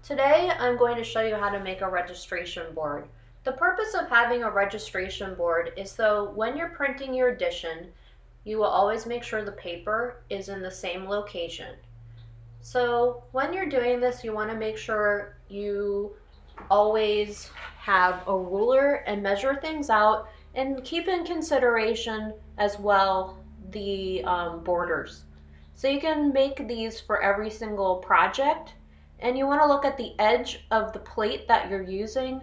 Today I'm going to show you how to make a registration board. The purpose of having a registration board is so when you're printing your edition, you will always make sure the paper is in the same location. So when you're doing this, you want to make sure you always have a ruler and measure things out and keep in consideration as well the borders. So you can make these for every single project, and you want to look at the edge of the plate that you're using,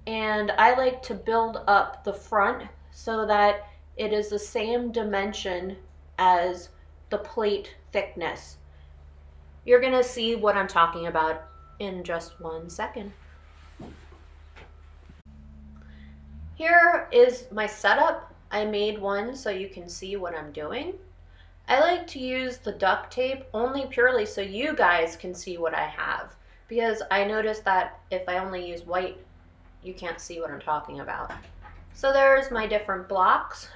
and I like to build up the front so that it is the same dimension as the plate thickness. You're going to see what I'm talking about in just 1 second. Here is my setup. I made one so you can see what I'm doing. I like to use the duct tape only purely so you guys can see what I have, because I noticed that if I only use white, you can't see what I'm talking about. So there's my different blocks.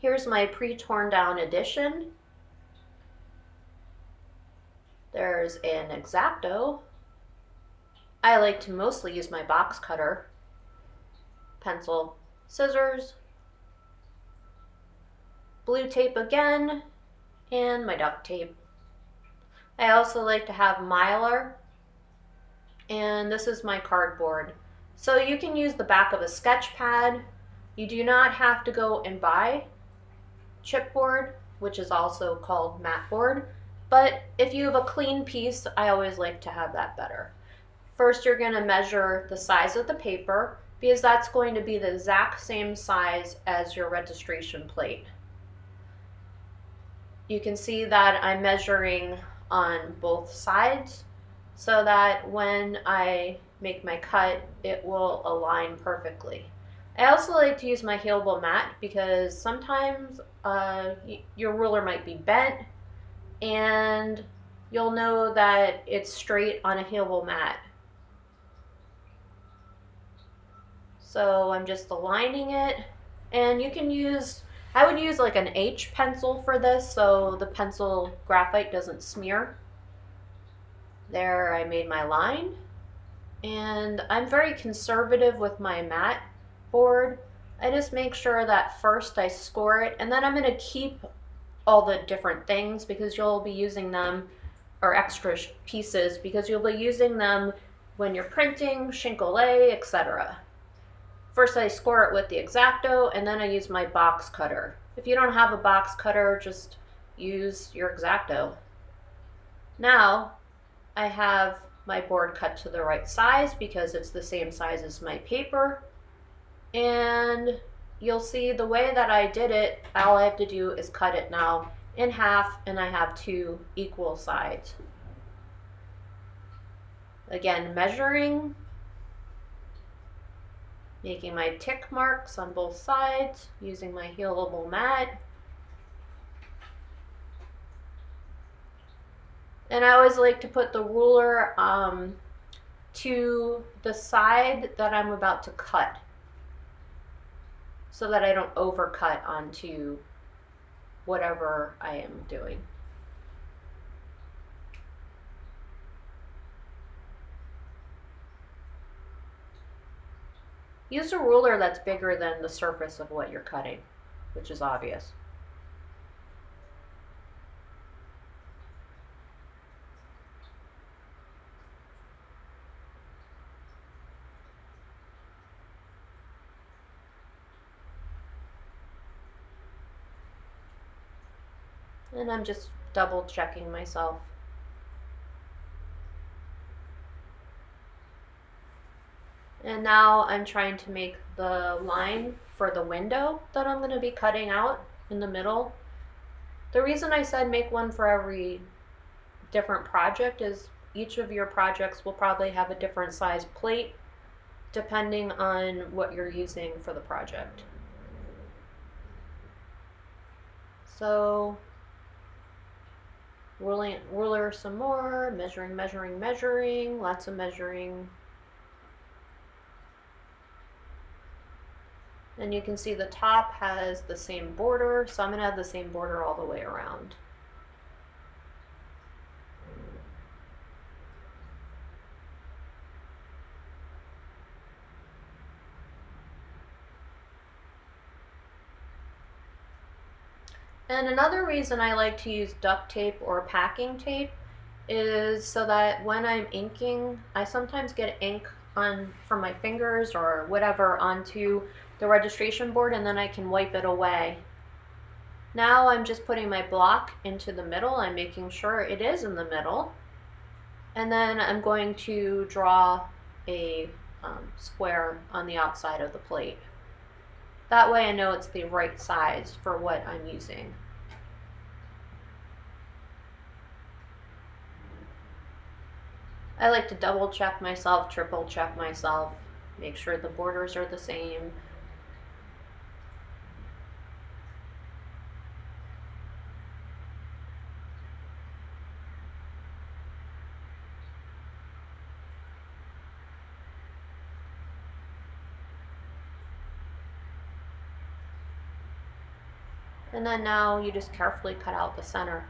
Here's my pre-torn down edition. There's an X-Acto. I like to mostly use my box cutter, pencil, scissors, blue tape again, and my duct tape. I also like to have Mylar, and this is my cardboard. So you can use the back of a sketch pad. You do not have to go and buy chipboard, which is also called mat board, but if you have a clean piece, I always like to have that better. First, you're going to measure the size of the paper, because that's going to be the exact same size as your registration plate. You can see that I'm measuring on both sides so that when I make my cut, it will align perfectly. I also like to use my healable mat because sometimes your ruler might be bent, and you'll know that it's straight on a healable mat. So I'm just aligning it, and you can use, I would use like an H pencil for this so the pencil graphite doesn't smear. There, I made my line, and I'm very conservative with my mat board. I just make sure that first I score it, and then I'm going to keep all the different things because you'll be using them, or extra pieces, because you'll be using them when you're printing, chincolet, etc. First I score it with the X-Acto, and then I use my box cutter. If you don't have a box cutter, just use your X-Acto. Now I have my board cut to the right size because it's the same size as my paper, and you'll see the way that I did it, all I have to do is cut it now in half, and I have 2 equal sides. Again, measuring, making my tick marks on both sides, using my healable mat. And I always like to put the ruler to the side that I'm about to cut, so that I don't overcut onto whatever I am doing. Use a ruler that's bigger than the surface of what you're cutting, which is obvious. And I'm just double checking myself. And now I'm trying to make the line for the window that I'm going to be cutting out in the middle. The reason I said make one for every different project is each of your projects will probably have a different size plate depending on what you're using for the project. So ruler some more, measuring, measuring, measuring, lots of measuring. And you can see the top has the same border, so I'm going to have the same border all the way around. And another reason I like to use duct tape or packing tape is so that when I'm inking, I sometimes get ink on from my fingers or whatever onto the registration board, and then I can wipe it away. Now I'm just putting my block into the middle. I'm making sure it is in the middle. And then I'm going to draw a square on the outside of the plate. That way I know it's the right size for what I'm using. I like to double check myself, triple check myself, make sure the borders are the same. And then now you just carefully cut out the center.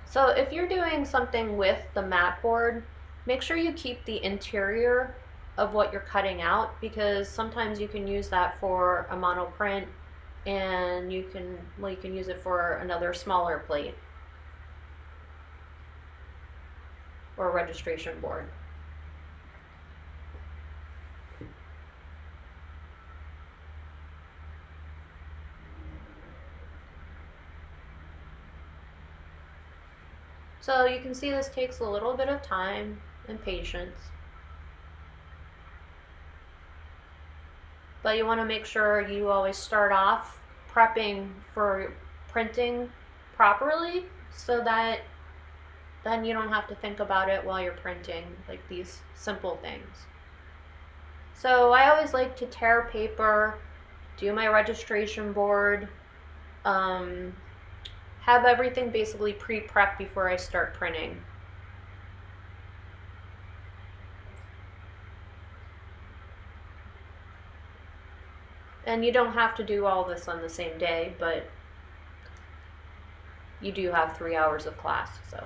So if you're doing something with the mat board, make sure you keep the interior of what you're cutting out, because sometimes you can use that for a monoprint, and you can use it for another smaller plate or a registration board. So you can see this takes a little bit of time and patience. But you want to make sure you always start off prepping for printing properly, so that then you don't have to think about it while you're printing, like these simple things. So I always like to tear paper, do my registration board, have everything basically pre-prepped before I start printing. And you don't have to do all this on the same day, but you do have 3 hours of class, so.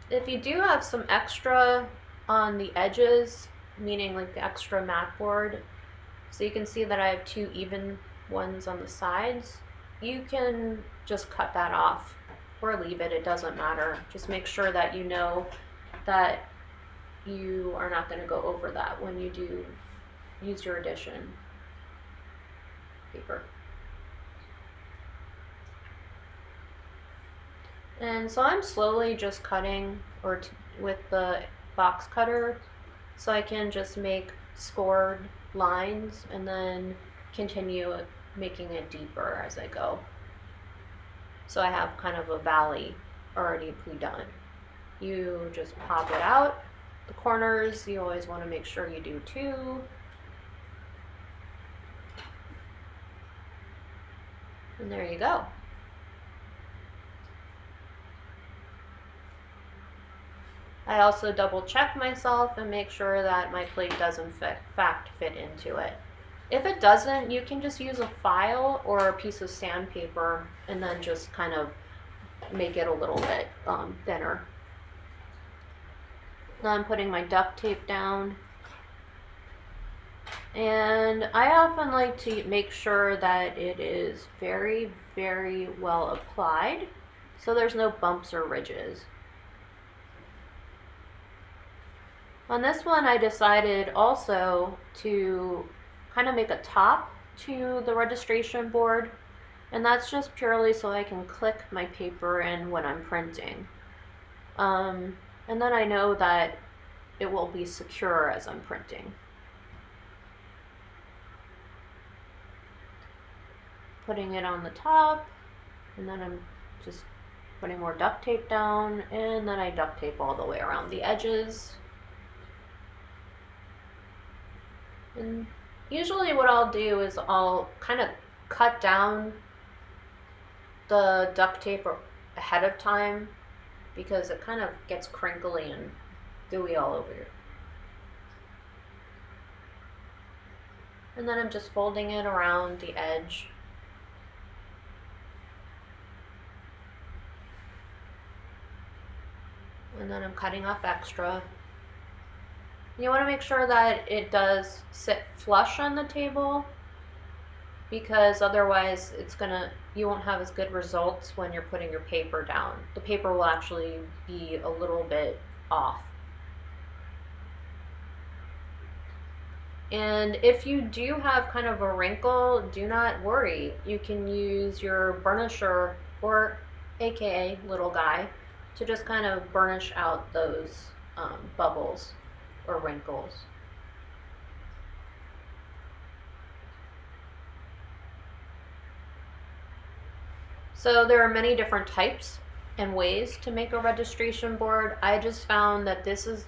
If you do have some extra on the edges, meaning like the extra mat board, so you can see that I have 2 even ones on the sides, you can just cut that off or leave it, it doesn't matter. Just make sure that you know that you are not going to go over that when you do use your addition paper. And so I'm slowly just cutting with the box cutter, so I can just make scored lines and then continue making it deeper as I go. So I have kind of a valley already pre-done. You just pop it out. The corners, you always want to make sure you do 2. And there you go. I also double check myself and make sure that my plate does in fact fit into it. If it doesn't, you can just use a file or a piece of sandpaper and then just kind of make it a little bit thinner. Now I'm putting my duct tape down. And I often like to make sure that it is very, very well applied, so there's no bumps or ridges. On this one, I decided also to kind of make a top to the registration board, and that's just purely so I can click my paper in when I'm printing. And then I know that it will be secure as I'm printing. Putting it on the top, and then I'm just putting more duct tape down, and then I duct tape all the way around the edges. And usually what I'll do is I'll kind of cut down the duct tape ahead of time, because it kind of gets crinkly and gooey all over you. And then I'm just folding it around the edge. And then I'm cutting off extra. You want to make sure that it does sit flush on the table, because otherwise you won't have as good results when you're putting your paper down. The paper will actually be a little bit off. And if you do have kind of a wrinkle, do not worry. You can use your burnisher, or AKA little guy, to just kind of burnish out those bubbles or wrinkles. So there are many different types and ways to make a registration board. I just found that this is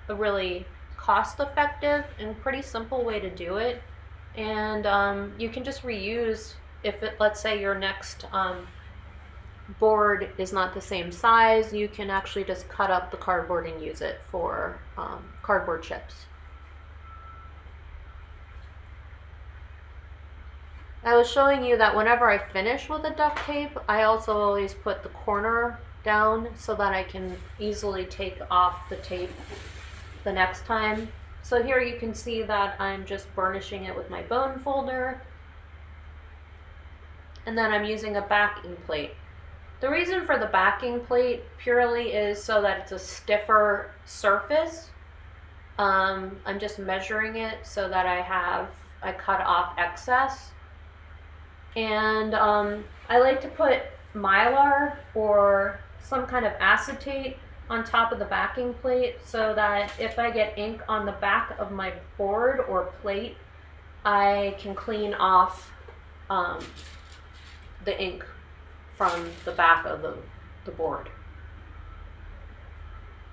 a really cost-effective and pretty simple way to do it. And you can just reuse, let's say your next board is not the same size, you can actually just cut up the cardboard and use it for cardboard chips. I was showing you that whenever I finish with the duct tape, I also always put the corner down so that I can easily take off the tape the next time. So here you can see that I'm just burnishing it with my bone folder, and then I'm using a backing plate. The reason for the backing plate purely is so that it's a stiffer surface. I'm just measuring it so that I cut off excess. And I like to put Mylar or some kind of acetate on top of the backing plate so that if I get ink on the back of my board or plate, I can clean off the ink from the back of the board.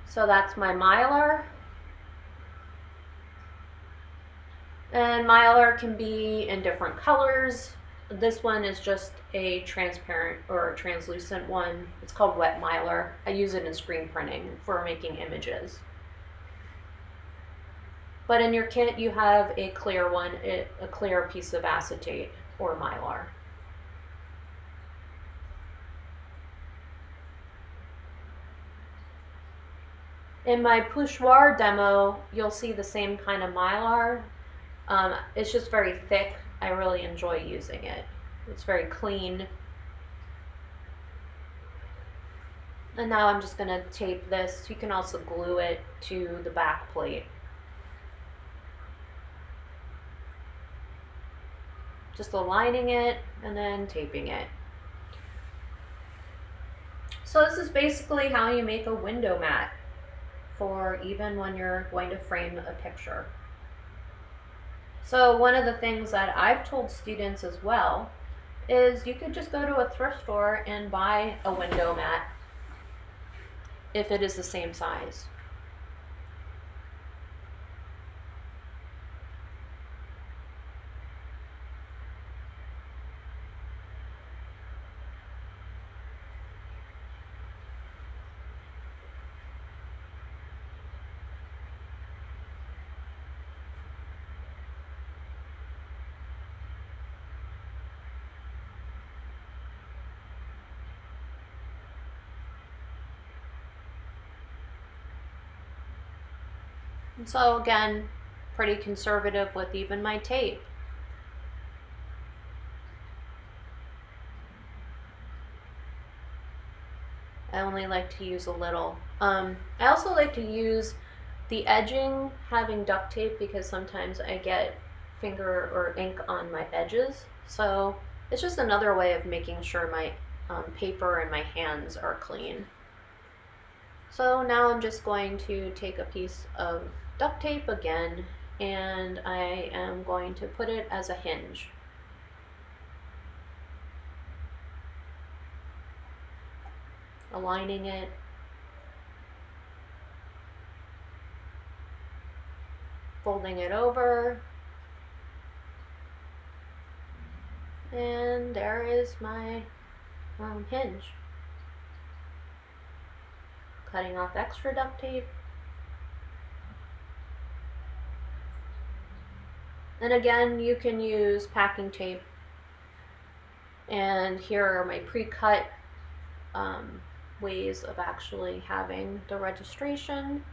So that's my Mylar. And Mylar can be in different colors. This one is just a transparent or a translucent one. It's called wet Mylar. I use it in screen printing for making images. But in your kit, you have a clear one, a clear piece of acetate or Mylar. In my pochoir demo, you'll see the same kind of Mylar. It's just very thick. I really enjoy using it. It's very clean. And now I'm just going to tape this. You can also glue it to the back plate. Just aligning it and then taping it. So this is basically how you make a window mat for even when you're going to frame a picture. So one of the things that I've told students as well is you could just go to a thrift store and buy a window mat if it is the same size. And so again, pretty conservative with even my tape. I only like to use a little. I also like to use the edging having duct tape because sometimes I get finger or ink on my edges. So it's just another way of making sure my paper and my hands are clean. So now I'm just going to take a piece of duct tape again, and I am going to put it as a hinge. Aligning it. Folding it over. And there is my hinge. Cutting off extra duct tape. And again, you can use packing tape. And here are my pre-cut ways of actually having the registration,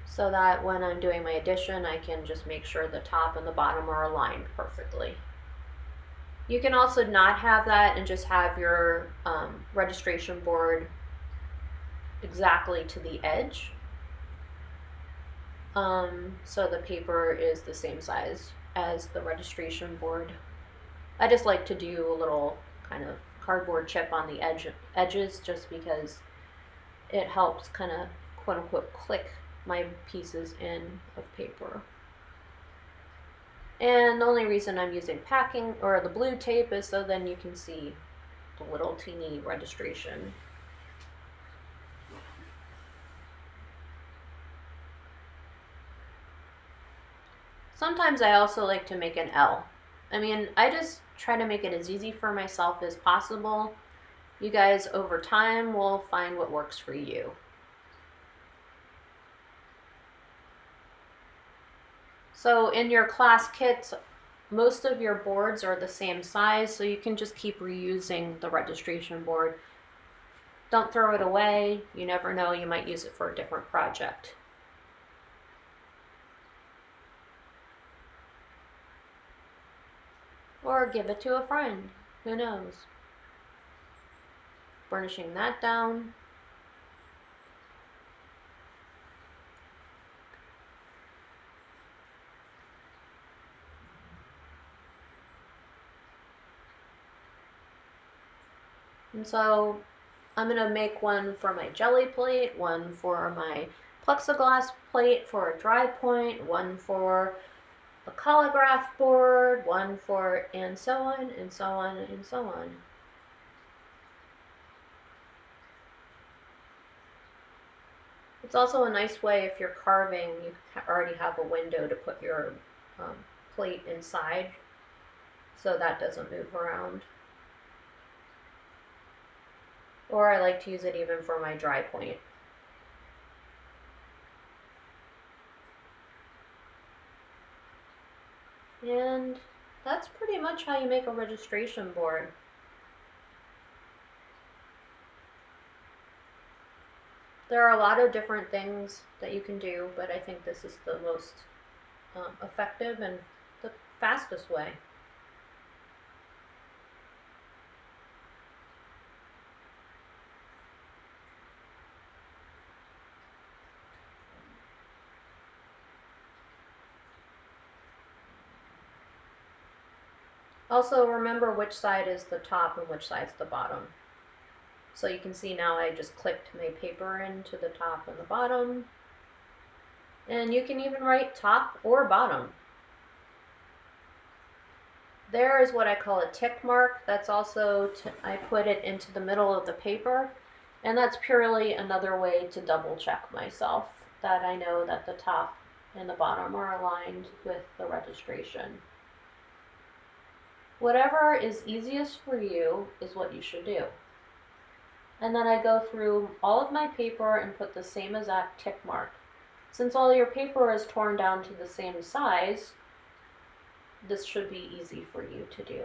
so that when I'm doing my addition, I can just make sure the top and the bottom are aligned perfectly. You can also not have that and just have your registration board exactly to the edge. So the paper is the same size as the registration board. I just like to do a little kind of cardboard chip on the edges just because it helps kind of quote unquote click my pieces in of paper. And the only reason I'm using packing or the blue tape is so then you can see the little teeny registration. Sometimes I also like to make an L. I mean, I just try to make it as easy for myself as possible. You guys over time will find what works for you. So in your class kits, most of your boards are the same size, so you can just keep reusing the registration board. Don't throw it away. You never know, you might use it for a different project. Or give it to a friend. Who knows? Burnishing that down. And so I'm going to make one for my jelly plate, one for my plexiglass plate for a dry point, one for a collagraph board, one for, and so on, and so on, and so on. It's also a nice way if you're carving, you already have a window to put your plate inside so that doesn't move around. Or I like to use it even for my dry point. And that's pretty much how you make a registration board. There are a lot of different things that you can do, but I think this is the most effective and the fastest way. Also, remember which side is the top and which side's the bottom. So you can see now I just clicked my paper into the top and the bottom. And you can even write top or bottom. There is what I call a tick mark. That's also, I put it into the middle of the paper. And that's purely another way to double check myself that I know that the top and the bottom are aligned with the registration. Whatever is easiest for you is what you should do. And then I go through all of my paper and put the same exact tick mark. Since all your paper is torn down to the same size, this should be easy for you to do.